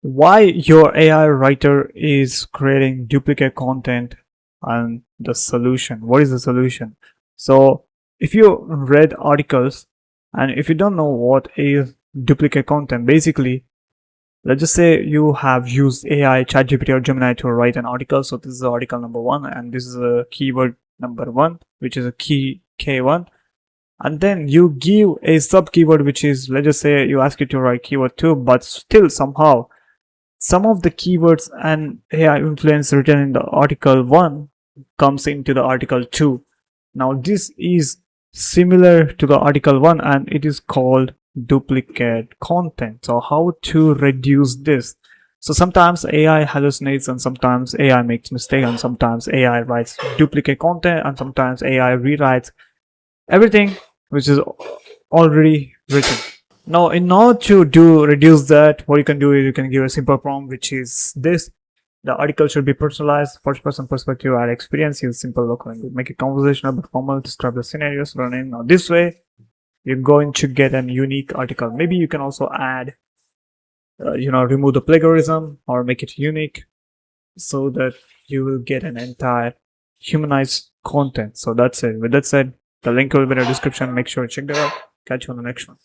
why your AI writer is creating duplicate content and the solution. What is the solution? So if you read articles and if you don't know what is duplicate content, basically, let's just say you have used AI, ChatGPT or Gemini to write an article. So this is article number one and this is a keyword number one, which is a key K1. And then you give a sub keyword, which is, let's just say you ask it to write keyword 2, but still somehow some of the keywords and AI influence written in the article 1 comes into the article 2. Now this is similar to the article 1 and it is called duplicate content. So how to reduce this? So sometimes AI hallucinates and sometimes AI makes mistake and sometimes AI writes duplicate content and sometimes AI rewrites everything which is already written. Now, in order to reduce that, what you can do is you can give a simple prompt, which is this. The article should be personalized, first-person perspective, add experience, use simple local language, make it conversational but formal, describe the scenarios running. Now, this way, you're going to get a unique article. Maybe you can also add, remove the plagiarism or make it unique so that you will get an entire humanized content. So that's it. With that said, the link will be in the description. Make sure to check that out. Catch you on the next one.